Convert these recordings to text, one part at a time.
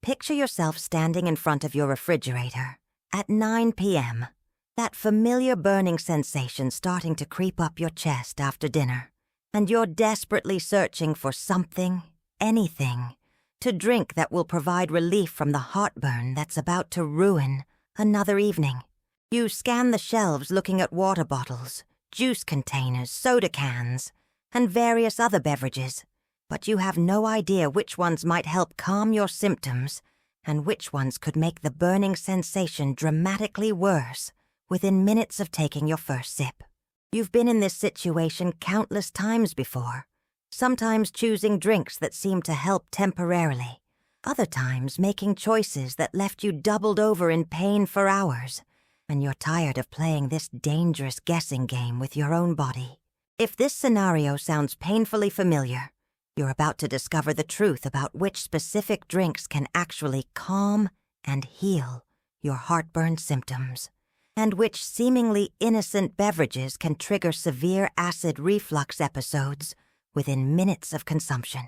Picture yourself standing in front of your refrigerator at 9 p.m., that familiar burning sensation starting to creep up your chest after dinner, and you're desperately searching for something, anything, to drink that will provide relief from the heartburn that's about to ruin another evening. You scan the shelves looking at water bottles, juice containers, soda cans, and various other beverages, but you have no idea which ones might help calm your symptoms and which ones could make the burning sensation dramatically worse within minutes of taking your first sip. You've been in this situation countless times before, sometimes choosing drinks that seemed to help temporarily, other times making choices that left you doubled over in pain for hours, and you're tired of playing this dangerous guessing game with your own body. If this scenario sounds painfully familiar, you're about to discover the truth about which specific drinks can actually calm and heal your heartburn symptoms, and which seemingly innocent beverages can trigger severe acid reflux episodes within minutes of consumption.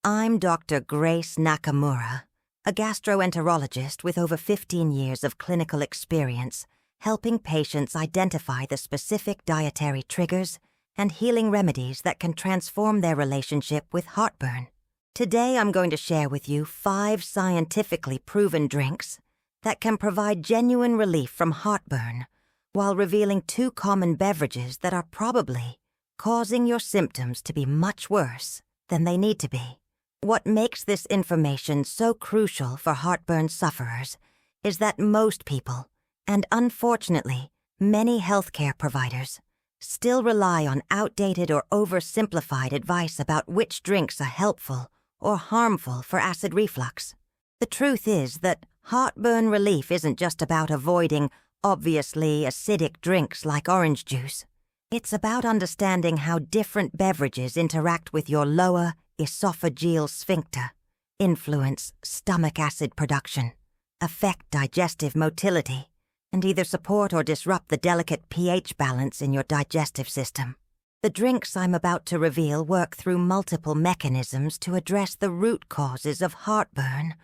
I'm Dr. Grace Nakamura, a gastroenterologist with over 15 years of clinical experience helping patients identify the specific dietary triggers and healing remedies that can transform their relationship with heartburn. Today I'm going to share with you 5 scientifically proven drinks that can provide genuine relief from heartburn while revealing 2 common beverages that are probably causing your symptoms to be much worse than they need to be. What makes this information so crucial for heartburn sufferers is that most people, and unfortunately many healthcare providers, still rely on outdated or oversimplified advice about which drinks are helpful or harmful for acid reflux. The truth is that heartburn relief isn't just about avoiding obviously acidic drinks like orange juice. It's about understanding how different beverages interact with your lower esophageal sphincter, influence stomach acid production, affect digestive motility, and either support or disrupt the delicate pH balance in your digestive system. The drinks I'm about to reveal work through multiple mechanisms to address the root causes of heartburn,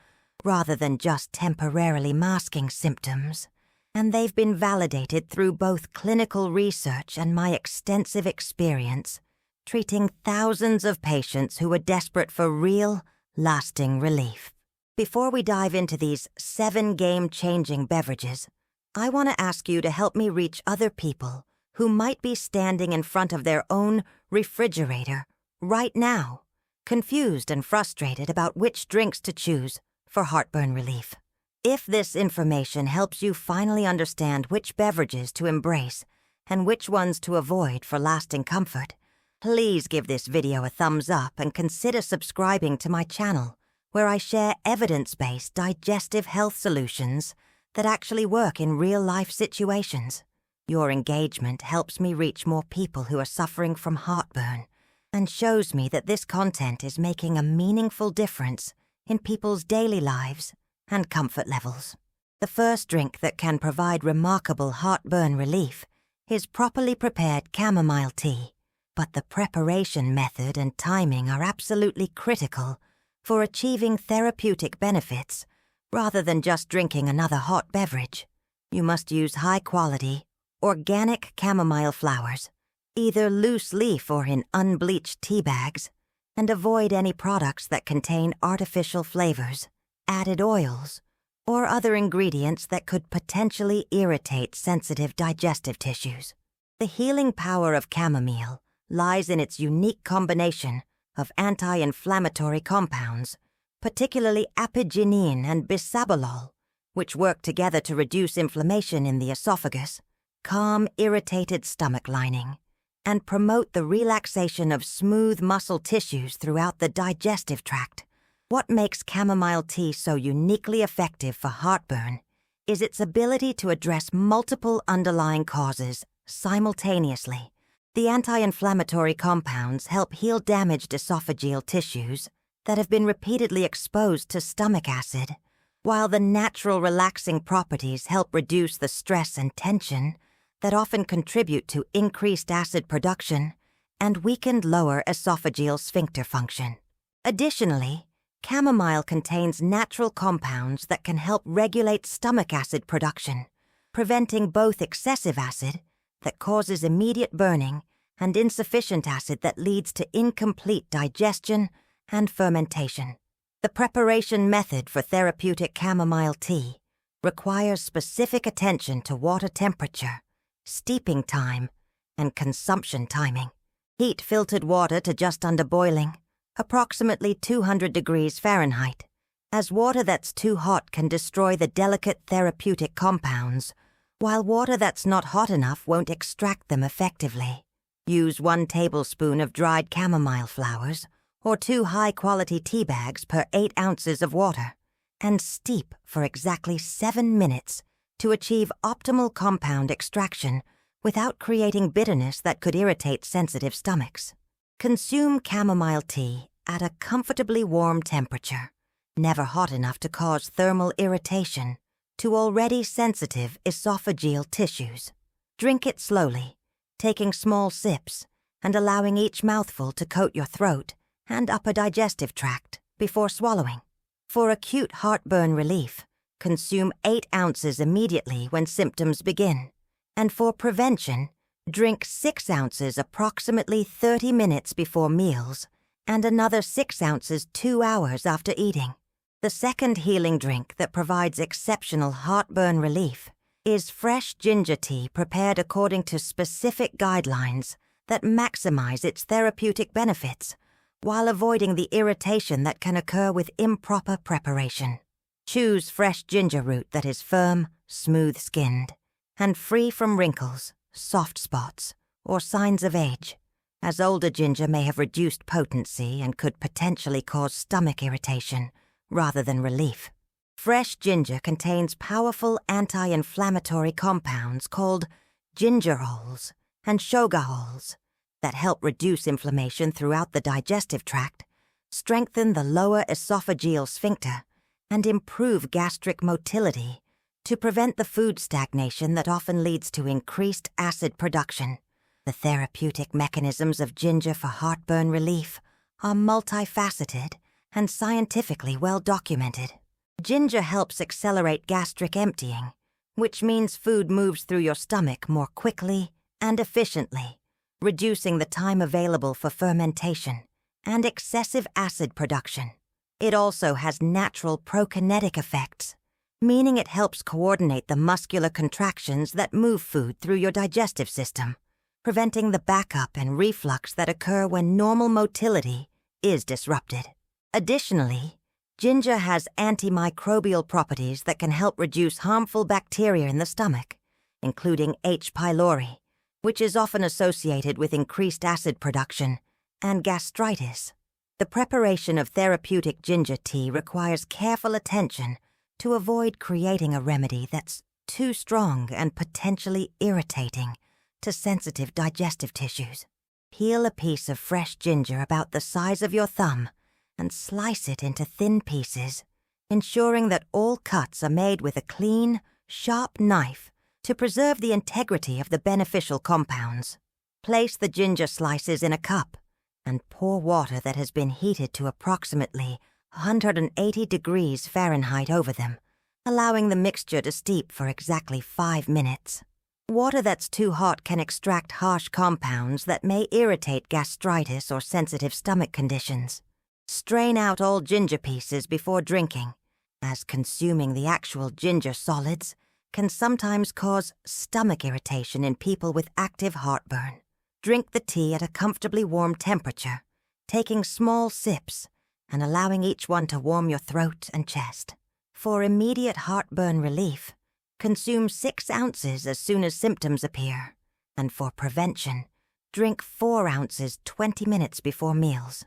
rather than just temporarily masking symptoms, and they've been validated through both clinical research and my extensive experience treating thousands of patients who are desperate for real, lasting relief. Before we dive into these 7 game-changing beverages, I want to ask you to help me reach other people who might be standing in front of their own refrigerator right now, confused and frustrated about which drinks to choose for heartburn relief. If this information helps you finally understand which beverages to embrace and which ones to avoid for lasting comfort, please give this video a thumbs up and consider subscribing to my channel, where I share evidence-based digestive health solutions that actually work in real-life situations. Your engagement helps me reach more people who are suffering from heartburn and shows me that this content is making a meaningful difference in people's daily lives and comfort levels. The first drink that can provide remarkable heartburn relief is properly prepared chamomile tea, but the preparation method and timing are absolutely critical for achieving therapeutic benefits rather than just drinking another hot beverage. You must use high-quality, organic chamomile flowers, either loose leaf or in unbleached tea bags, and avoid any products that contain artificial flavors, added oils, or other ingredients that could potentially irritate sensitive digestive tissues. The healing power of chamomile lies in its unique combination of anti-inflammatory compounds, particularly apigenin and bisabolol, which work together to reduce inflammation in the esophagus, calm irritated stomach lining, and promote the relaxation of smooth muscle tissues throughout the digestive tract. What makes chamomile tea so uniquely effective for heartburn is its ability to address multiple underlying causes simultaneously. The anti-inflammatory compounds help heal damaged esophageal tissues that have been repeatedly exposed to stomach acid, while the natural relaxing properties help reduce the stress and tension that often contribute to increased acid production and weakened lower esophageal sphincter function. Additionally, Chamomile contains natural compounds that can help regulate stomach acid production, preventing both excessive acid that causes immediate burning and insufficient acid that leads to incomplete digestion and fermentation. The preparation method for therapeutic chamomile tea requires specific attention to water temperature, steeping time, and consumption timing. Heat filtered water to just under boiling, approximately 200 degrees Fahrenheit, as water that's too hot can destroy the delicate therapeutic compounds, while water that's not hot enough won't extract them effectively. Use 1 tablespoon of dried chamomile flowers or 2 high-quality tea bags per 8 ounces of water, and steep for exactly 7 minutes to achieve optimal compound extraction without creating bitterness that could irritate sensitive stomachs. Consume chamomile tea at a comfortably warm temperature, never hot enough to cause thermal irritation to already sensitive esophageal tissues. Drink it slowly, taking small sips and allowing each mouthful to coat your throat and upper digestive tract before swallowing. For acute heartburn relief, consume 8 ounces immediately when symptoms begin, and for prevention, drink 6 ounces approximately 30 minutes before meals and another 6 ounces 2 hours after eating. The second healing drink that provides exceptional heartburn relief is fresh ginger tea prepared according to specific guidelines that maximize its therapeutic benefits while avoiding the irritation that can occur with improper preparation. Choose fresh ginger root that is firm, smooth-skinned, and free from wrinkles, soft spots, or signs of age, as older ginger may have reduced potency and could potentially cause stomach irritation rather than relief. Fresh ginger contains powerful anti-inflammatory compounds called gingerols and shogaols that help reduce inflammation throughout the digestive tract, strengthen the lower esophageal sphincter, and improve gastric motility to prevent the food stagnation that often leads to increased acid production. The therapeutic mechanisms of ginger for heartburn relief are multifaceted and scientifically well documented. Ginger helps accelerate gastric emptying, which means food moves through your stomach more quickly and efficiently, reducing the time available for fermentation and excessive acid production. It also has natural prokinetic effects, meaning it helps coordinate the muscular contractions that move food through your digestive system, preventing the backup and reflux that occur when normal motility is disrupted. Additionally, ginger has antimicrobial properties that can help reduce harmful bacteria in the stomach, including H. pylori, which is often associated with increased acid production, and gastritis. The preparation of therapeutic ginger tea requires careful attention to avoid creating a remedy that's too strong and potentially irritating to sensitive digestive tissues. Peel a piece of fresh ginger about the size of your thumb and slice it into thin pieces, ensuring that all cuts are made with a clean, sharp knife to preserve the integrity of the beneficial compounds. Place the ginger slices in a cup and pour water that has been heated to approximately 180 degrees Fahrenheit over them, allowing the mixture to steep for exactly 5 minutes. Water that's too hot can extract harsh compounds that may irritate gastritis or sensitive stomach conditions. Strain out all ginger pieces before drinking, as consuming the actual ginger solids can sometimes cause stomach irritation in people with active heartburn. Drink the tea at a comfortably warm temperature, taking small sips and allowing each one to warm your throat and chest. For immediate heartburn relief, consume 6 ounces as soon as symptoms appear, and for prevention, drink 4 ounces 20 minutes before meals.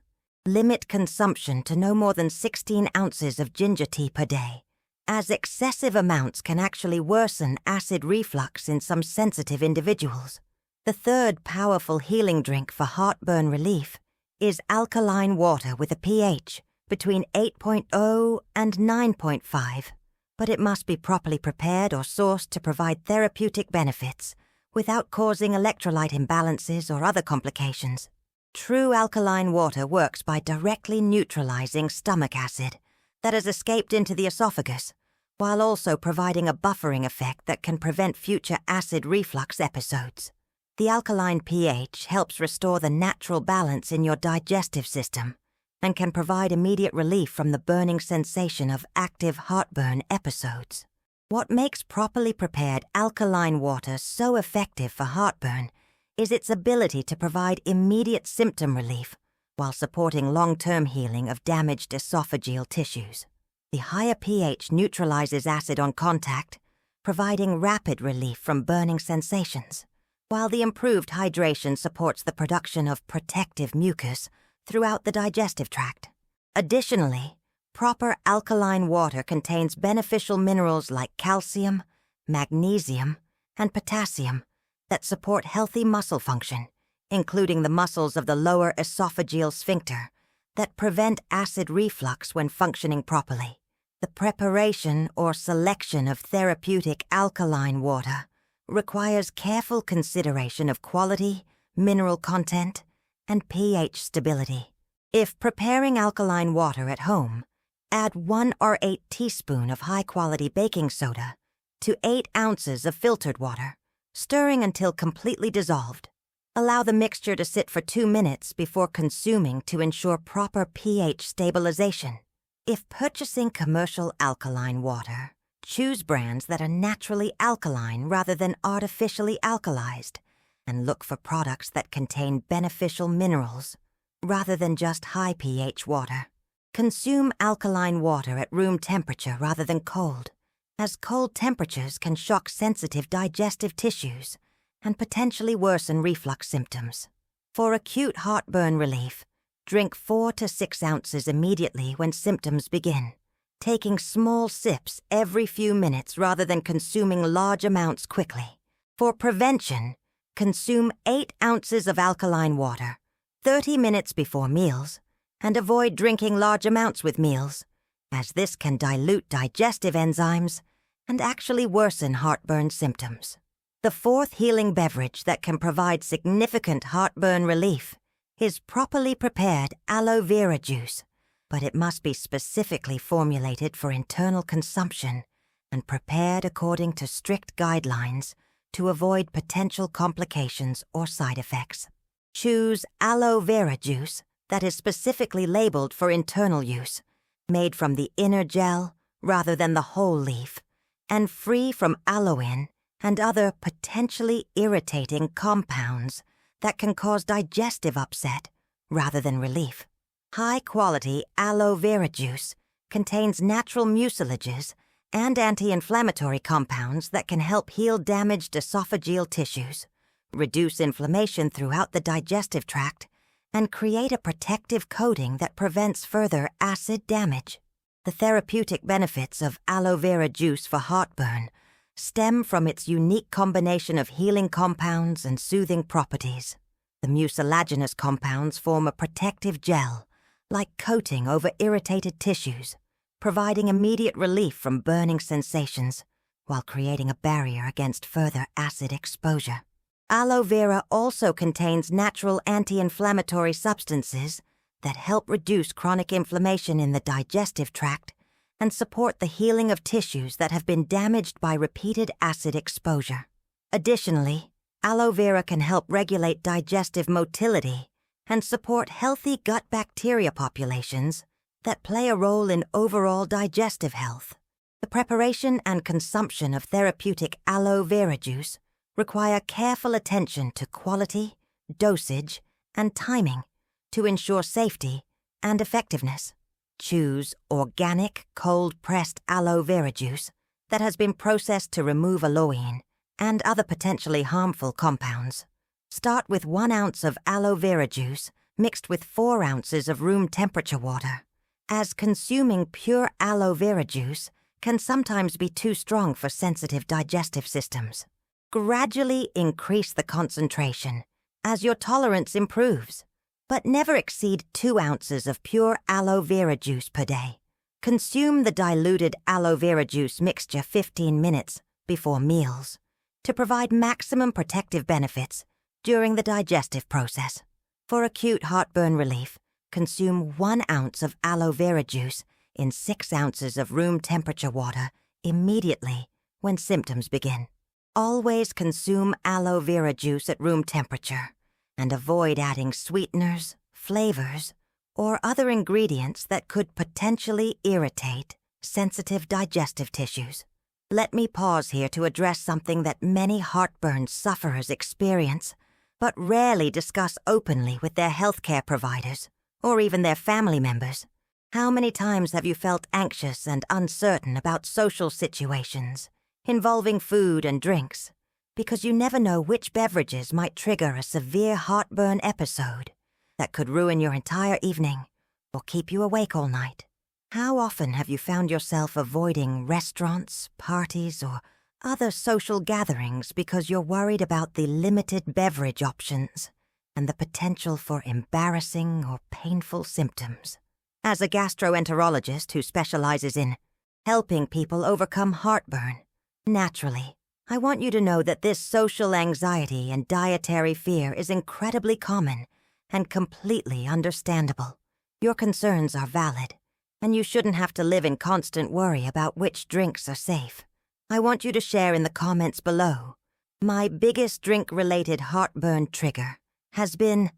Limit consumption to no more than 16 ounces of ginger tea per day, as excessive amounts can actually worsen acid reflux in some sensitive individuals. The third powerful healing drink for heartburn relief is alkaline water with a pH between 8.0 and 9.5, but it must be properly prepared or sourced to provide therapeutic benefits without causing electrolyte imbalances or other complications. True alkaline water works by directly neutralizing stomach acid that has escaped into the esophagus, while also providing a buffering effect that can prevent future acid reflux episodes. The alkaline pH helps restore the natural balance in your digestive system and can provide immediate relief from the burning sensation of active heartburn episodes. What makes properly prepared alkaline water so effective for heartburn is its ability to provide immediate symptom relief while supporting long-term healing of damaged esophageal tissues. The higher pH neutralizes acid on contact, providing rapid relief from burning sensations, while the improved hydration supports the production of protective mucus throughout the digestive tract. Additionally, proper alkaline water contains beneficial minerals like calcium, magnesium, and potassium that support healthy muscle function, including the muscles of the lower esophageal sphincter that prevent acid reflux when functioning properly. The preparation or selection of therapeutic alkaline water requires careful consideration of quality, mineral content, and pH stability. If preparing alkaline water at home, add 1/8 teaspoon of high-quality baking soda to 8 ounces of filtered water, stirring until completely dissolved. Allow the mixture to sit for 2 minutes before consuming to ensure proper pH stabilization. If purchasing commercial alkaline water, choose brands that are naturally alkaline rather than artificially alkalized, and look for products that contain beneficial minerals rather than just high pH water. Consume alkaline water at room temperature rather than cold, as cold temperatures can shock sensitive digestive tissues and potentially worsen reflux symptoms. For acute heartburn relief, drink 4 to 6 ounces immediately when symptoms begin, taking small sips every few minutes rather than consuming large amounts quickly. For prevention, consume 8 ounces of alkaline water 30 minutes before meals, and avoid drinking large amounts with meals, as this can dilute digestive enzymes and actually worsen heartburn symptoms. The fourth healing beverage that can provide significant heartburn relief is properly prepared aloe vera juice, but it must be specifically formulated for internal consumption and prepared according to strict guidelines to avoid potential complications or side effects. Choose aloe vera juice that is specifically labeled for internal use, made from the inner gel rather than the whole leaf, and free from aloin and other potentially irritating compounds that can cause digestive upset rather than relief. High-quality aloe vera juice contains natural mucilages and anti-inflammatory compounds that can help heal damaged esophageal tissues, reduce inflammation throughout the digestive tract, and create a protective coating that prevents further acid damage. The therapeutic benefits of aloe vera juice for heartburn stem from its unique combination of healing compounds and soothing properties. The mucilaginous compounds form a protective gel, like coating over irritated tissues, providing immediate relief from burning sensations while creating a barrier against further acid exposure. Aloe vera also contains natural anti-inflammatory substances that help reduce chronic inflammation in the digestive tract and support the healing of tissues that have been damaged by repeated acid exposure. Additionally, aloe vera can help regulate digestive motility and support healthy gut bacteria populations that play a role in overall digestive health. The preparation and consumption of therapeutic aloe vera juice require careful attention to quality, dosage, and timing to ensure safety and effectiveness. Choose organic, cold-pressed aloe vera juice that has been processed to remove aloin and other potentially harmful compounds. Start with 1 ounce of aloe vera juice mixed with 4 ounces of room temperature water, as consuming pure aloe vera juice can sometimes be too strong for sensitive digestive systems. Gradually increase the concentration as your tolerance improves, but never exceed 2 ounces of pure aloe vera juice per day. Consume the diluted aloe vera juice mixture 15 minutes before meals to provide maximum protective benefits during the digestive process. For acute heartburn relief, consume 1 ounce of aloe vera juice in 6 ounces of room temperature water immediately when symptoms begin. Always consume aloe vera juice at room temperature and avoid adding sweeteners, flavors, or other ingredients that could potentially irritate sensitive digestive tissues. Let me pause here to address something that many heartburn sufferers experience, but rarely discuss openly with their healthcare providers or even their family members. How many times have you felt anxious and uncertain about social situations involving food and drinks because you never know which beverages might trigger a severe heartburn episode that could ruin your entire evening or keep you awake all night? How often have you found yourself avoiding restaurants, parties, or other social gatherings because you're worried about the limited beverage options and the potential for embarrassing or painful symptoms? As a gastroenterologist who specializes in helping people overcome heartburn, naturally, I want you to know that this social anxiety and dietary fear is incredibly common and completely understandable. Your concerns are valid, and you shouldn't have to live in constant worry about which drinks are safe. I want you to share in the comments below. My biggest drink-related heartburn trigger has been,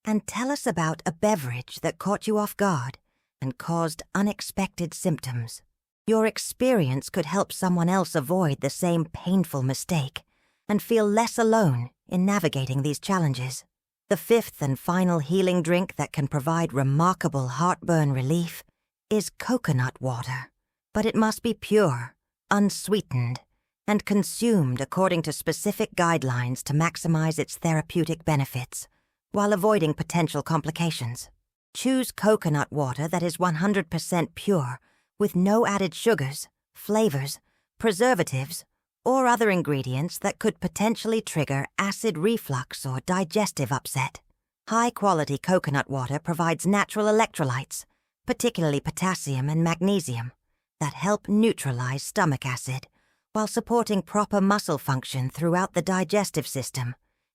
and tell us about a beverage that caught you off guard and caused unexpected symptoms. Your experience could help someone else avoid the same painful mistake and feel less alone in navigating these challenges. The 5th and final healing drink that can provide remarkable heartburn relief is coconut water, but it must be pure, unsweetened, and consumed according to specific guidelines to maximize its therapeutic benefits while avoiding potential complications. Choose coconut water that is 100% pure with no added sugars, flavors, preservatives, or other ingredients that could potentially trigger acid reflux or digestive upset. High-quality coconut water provides natural electrolytes, particularly potassium and magnesium, that help neutralize stomach acid while supporting proper muscle function throughout the digestive system,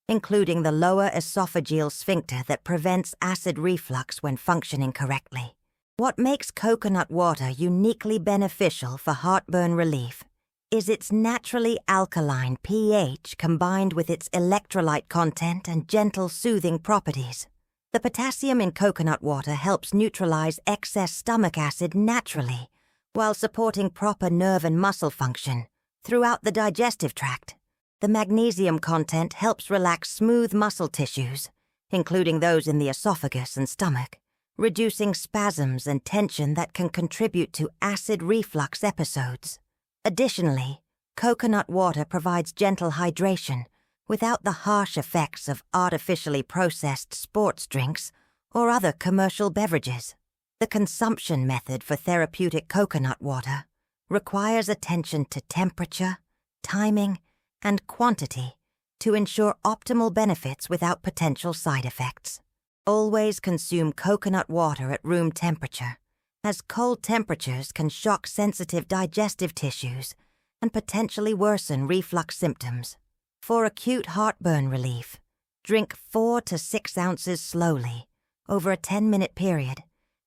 including the lower esophageal sphincter that prevents acid reflux when functioning correctly. What makes coconut water uniquely beneficial for heartburn relief is its naturally alkaline pH combined with its electrolyte content and gentle soothing properties. The potassium in coconut water helps neutralize excess stomach acid naturally while supporting proper nerve and muscle function throughout the digestive tract. The magnesium content helps relax smooth muscle tissues, including those in the esophagus and stomach, reducing spasms and tension that can contribute to acid reflux episodes. Additionally, coconut water provides gentle hydration without the harsh effects of artificially processed sports drinks or other commercial beverages. The consumption method for therapeutic coconut water requires attention to temperature, timing, and quantity to ensure optimal benefits without potential side effects. Always consume coconut water at room temperature, as cold temperatures can shock sensitive digestive tissues and potentially worsen reflux symptoms. For acute heartburn relief, drink 4 to 6 ounces slowly over a 10-minute period,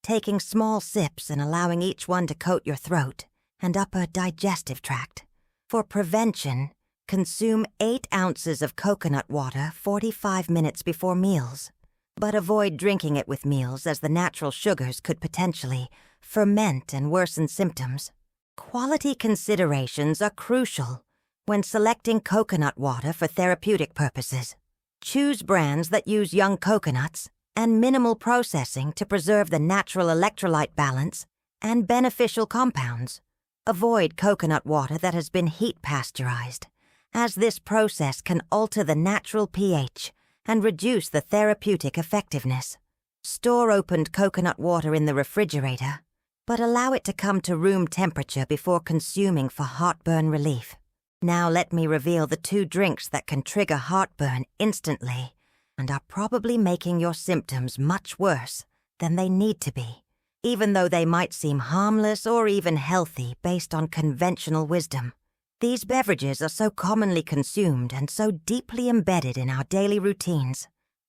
taking small sips and allowing each one to coat your throat and upper digestive tract. For prevention, consume 8 ounces of coconut water 45 minutes before meals, but avoid drinking it with meals as the natural sugars could potentially ferment and worsen symptoms. Quality considerations are crucial when selecting coconut water for therapeutic purposes. Choose brands that use young coconuts and minimal processing to preserve the natural electrolyte balance and beneficial compounds. Avoid coconut water that has been heat pasteurized, as this process can alter the natural pH and reduce the therapeutic effectiveness. Store opened coconut water in the refrigerator, but allow it to come to room temperature before consuming for heartburn relief. Now let me reveal the 2 drinks that can trigger heartburn instantly and are probably making your symptoms much worse than they need to be, even though they might seem harmless or even healthy based on conventional wisdom. These beverages are so commonly consumed and so deeply embedded in our daily routines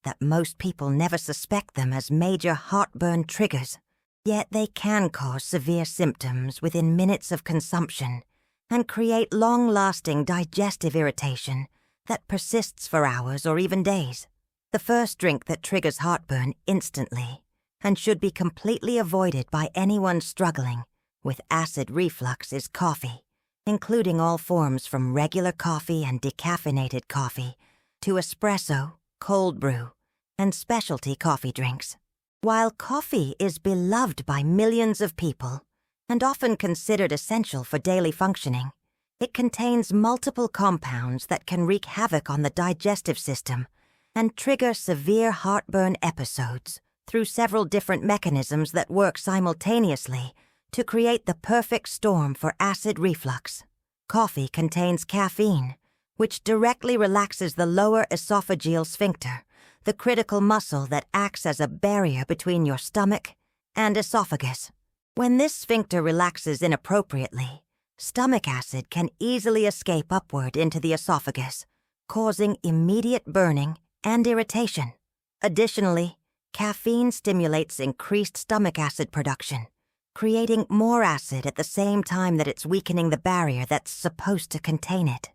that most people never suspect them as major heartburn triggers, yet they can cause severe symptoms within minutes of consumption and create long-lasting digestive irritation that persists for hours or even days. The first drink that triggers heartburn instantly and should be completely avoided by anyone struggling with acid reflux is coffee, including all forms from regular coffee and decaffeinated coffee to espresso, cold brew, and specialty coffee drinks. While coffee is beloved by millions of people and often considered essential for daily functioning, it contains multiple compounds that can wreak havoc on the digestive system and trigger severe heartburn episodes through several different mechanisms that work simultaneously to create the perfect storm for acid reflux. Coffee contains caffeine, which directly relaxes the lower esophageal sphincter, the critical muscle that acts as a barrier between your stomach and esophagus. When this sphincter relaxes inappropriately, stomach acid can easily escape upward into the esophagus, causing immediate burning and irritation. Additionally, caffeine stimulates increased stomach acid production, creating more acid at the same time that it's weakening the barrier that's supposed to contain it.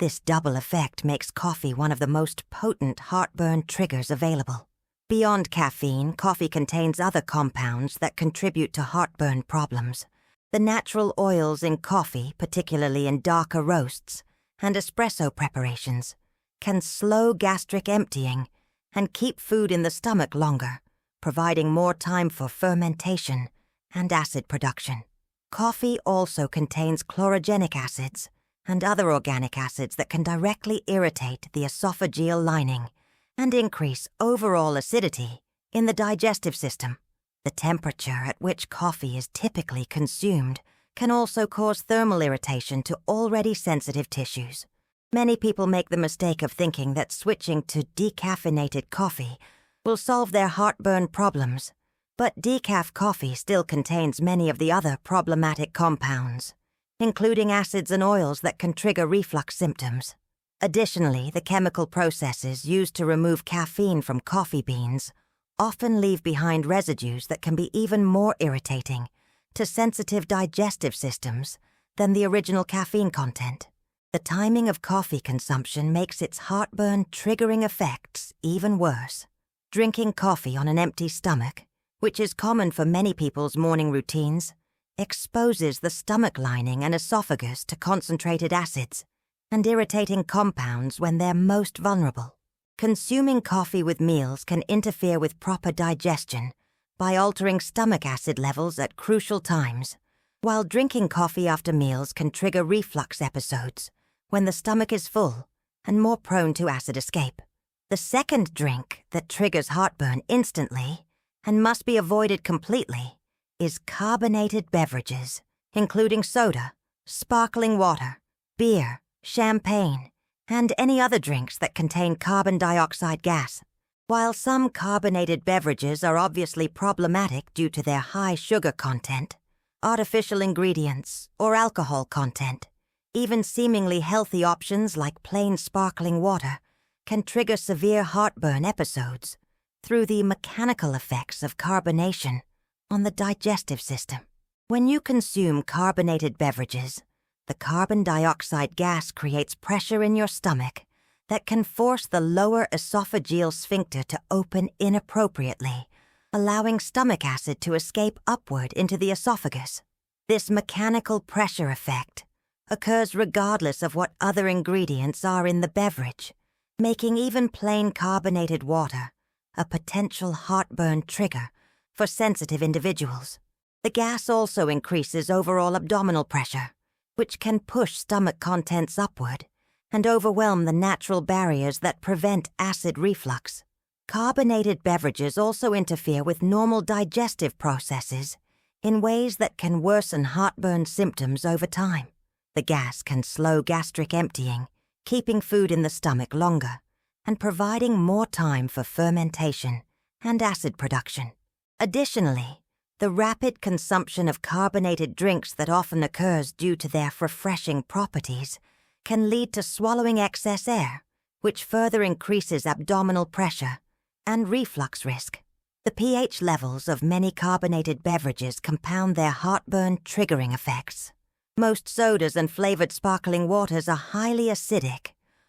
This double effect makes coffee one of the most potent heartburn triggers available. Beyond caffeine, coffee contains other compounds that contribute to heartburn problems. The natural oils in coffee, particularly in darker roasts and espresso preparations, can slow gastric emptying and keep food in the stomach longer, providing more time for fermentation and acid production. Coffee also contains chlorogenic acids and other organic acids that can directly irritate the esophageal lining and increase overall acidity in the digestive system. The temperature at which coffee is typically consumed can also cause thermal irritation to already sensitive tissues. Many people make the mistake of thinking that switching to decaffeinated coffee will solve their heartburn problems, but decaf coffee still contains many of the other problematic compounds, including acids and oils that can trigger reflux symptoms. Additionally, the chemical processes used to remove caffeine from coffee beans often leave behind residues that can be even more irritating to sensitive digestive systems than the original caffeine content. The timing of coffee consumption makes its heartburn triggering effects even worse. Drinking coffee on an empty stomach, which is common for many people's morning routines, exposes the stomach lining and esophagus to concentrated acids and irritating compounds when they're most vulnerable. Consuming coffee with meals can interfere with proper digestion by altering stomach acid levels at crucial times, while drinking coffee after meals can trigger reflux episodes when the stomach is full and more prone to acid escape. The second drink that triggers heartburn instantly and must be avoided completely is carbonated beverages, including soda, sparkling water, beer, champagne, and any other drinks that contain carbon dioxide gas. While some carbonated beverages are obviously problematic due to their high sugar content, artificial ingredients, or alcohol content, even seemingly healthy options like plain sparkling water can trigger severe heartburn episodes through the mechanical effects of carbonation on the digestive system. When you consume carbonated beverages, the carbon dioxide gas creates pressure in your stomach that can force the lower esophageal sphincter to open inappropriately, allowing stomach acid to escape upward into the esophagus. This mechanical pressure effect occurs regardless of what other ingredients are in the beverage, making even plain carbonated water a potential heartburn trigger for sensitive individuals. The gas also increases overall abdominal pressure, which can push stomach contents upward and overwhelm the natural barriers that prevent acid reflux. Carbonated beverages also interfere with normal digestive processes in ways that can worsen heartburn symptoms over time. The gas can slow gastric emptying, keeping food in the stomach longer and providing more time for fermentation and acid production. Additionally, the rapid consumption of carbonated drinks that often occurs due to their refreshing properties can lead to swallowing excess air, which further increases abdominal pressure and reflux risk. The pH levels of many carbonated beverages compound their heartburn triggering effects. Most sodas and flavored sparkling waters are highly acidic,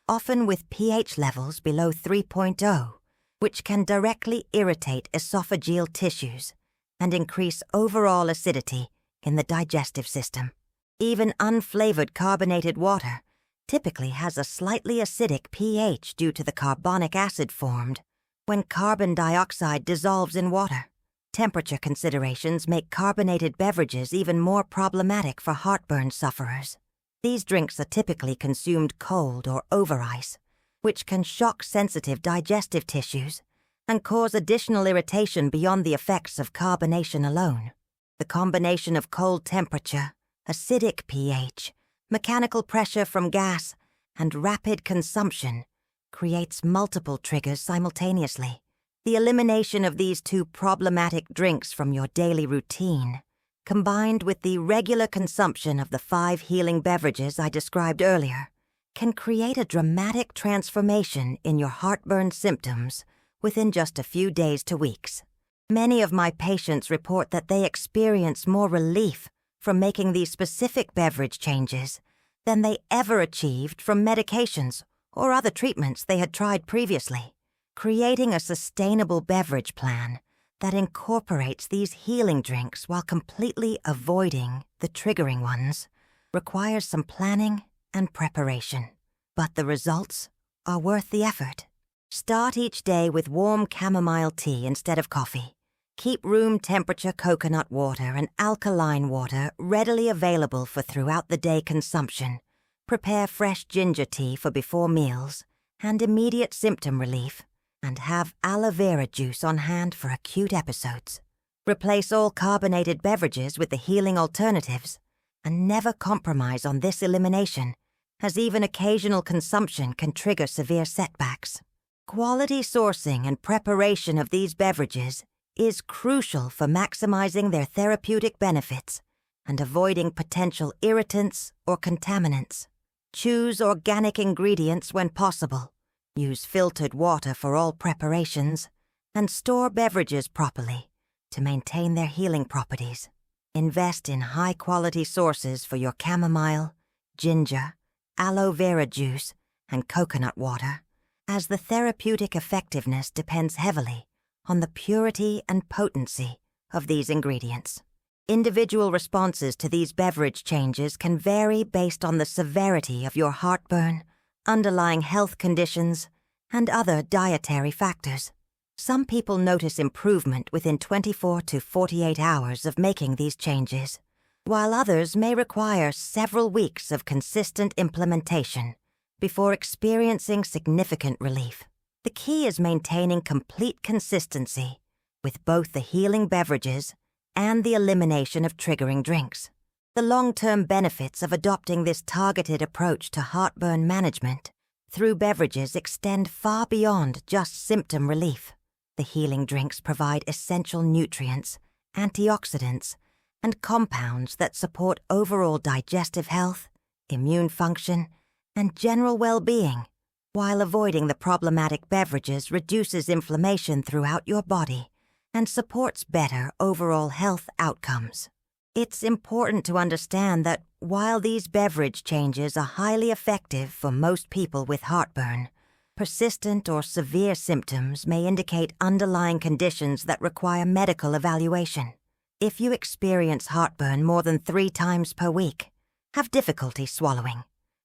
often with pH levels below 3.0, which can directly irritate esophageal tissues and increase overall acidity in the digestive system. Even unflavored carbonated water typically has a slightly acidic pH due to the carbonic acid formed when carbon dioxide dissolves in water. Temperature considerations make carbonated beverages even more problematic for heartburn sufferers. These drinks are typically consumed cold or over ice, which can shock sensitive digestive tissues and cause additional irritation beyond the effects of carbonation alone. The combination of cold temperature, acidic pH, mechanical pressure from gas, and rapid consumption creates multiple triggers simultaneously. The elimination of these two problematic drinks from your daily routine, combined with the regular consumption of the 5 healing beverages I described earlier, can create a dramatic transformation in your heartburn symptoms within just a few days to weeks. Many of my patients report that they experience more relief from making these specific beverage changes than they ever achieved from medications or other treatments they had tried previously. Creating a sustainable beverage plan that incorporates these healing drinks while completely avoiding the triggering ones requires some planning and preparation. But the results are worth the effort. Start each day with warm chamomile tea instead of coffee. Keep room temperature coconut water and alkaline water readily available for throughout the day consumption. Prepare fresh ginger tea for before meals and immediate symptom relief, and have aloe vera juice on hand for acute episodes. Replace all carbonated beverages with the healing alternatives, and never compromise on this elimination, as even occasional consumption can trigger severe setbacks. Quality sourcing and preparation of these beverages is crucial for maximizing their therapeutic benefits and avoiding potential irritants or contaminants. Choose organic ingredients when possible. Use filtered water for all preparations, and store beverages properly to maintain their healing properties. Invest in high-quality sources for your chamomile, ginger, aloe vera juice, and coconut water, as the therapeutic effectiveness depends heavily on the purity and potency of these ingredients. Individual responses to these beverage changes can vary based on the severity of your heartburn, underlying health conditions, and other dietary factors. Some people notice improvement within 24 to 48 hours of making these changes, while others may require several weeks of consistent implementation before experiencing significant relief. The key is maintaining complete consistency with both the healing beverages and the elimination of triggering drinks. The long-term benefits of adopting this targeted approach to heartburn management through beverages extend far beyond just symptom relief. The healing drinks provide essential nutrients, antioxidants, and compounds that support overall digestive health, immune function, and general well-being, while avoiding the problematic beverages reduces inflammation throughout your body and supports better overall health outcomes. It's important to understand that while these beverage changes are highly effective for most people with heartburn, persistent or severe symptoms may indicate underlying conditions that require medical evaluation. If you experience heartburn more than 3 times per week, have difficulty swallowing,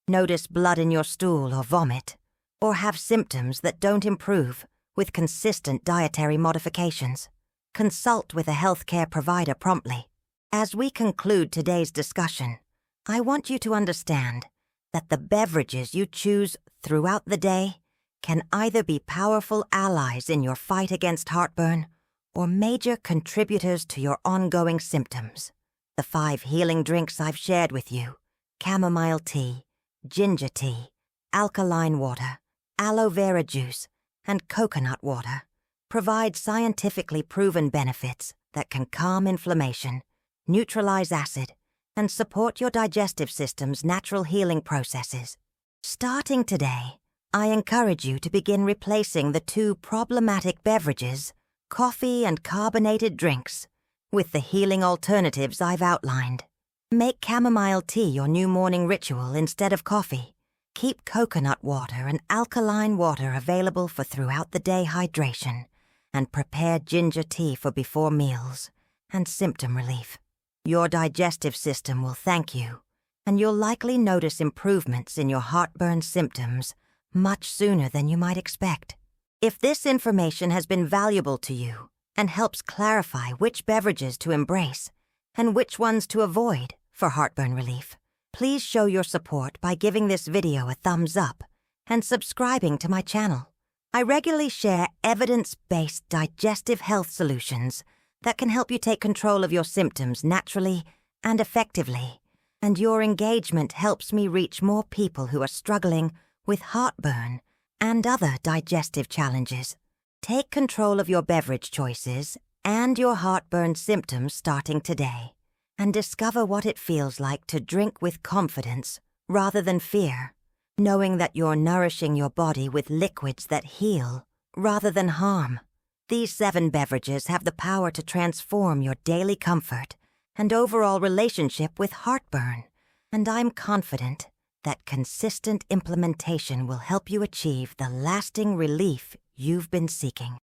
notice blood in your stool or vomit, or have symptoms that don't improve with consistent dietary modifications, consult with a healthcare provider promptly. As we conclude today's discussion, I want you to understand that the beverages you choose throughout the day can either be powerful allies in your fight against heartburn or major contributors to your ongoing symptoms. The 5 healing drinks I've shared with you, chamomile tea, ginger tea, alkaline water, aloe vera juice, and coconut water, provide scientifically proven benefits that can calm inflammation, neutralize acid, and support your digestive system's natural healing processes. Starting today, I encourage you to begin replacing the two problematic beverages, coffee and carbonated drinks, with the healing alternatives I've outlined. Make chamomile tea your new morning ritual instead of coffee. Keep coconut water and alkaline water available for throughout the day hydration, and prepare ginger tea for before meals and symptom relief. Your digestive system will thank you, and you'll likely notice improvements in your heartburn symptoms much sooner than you might expect. If this information has been valuable to you and helps clarify which beverages to embrace and which ones to avoid for heartburn relief, please show your support by giving this video a thumbs up and subscribing to my channel. I regularly share evidence-based digestive health solutions that can help you take control of your symptoms naturally and effectively, and your engagement helps me reach more people who are struggling with heartburn and other digestive challenges. Take control of your beverage choices and your heartburn symptoms starting today, and discover what it feels like to drink with confidence rather than fear, knowing that you're nourishing your body with liquids that heal rather than harm. These 7 beverages have the power to transform your daily comfort and overall relationship with heartburn, and I'm confident that consistent implementation will help you achieve the lasting relief you've been seeking.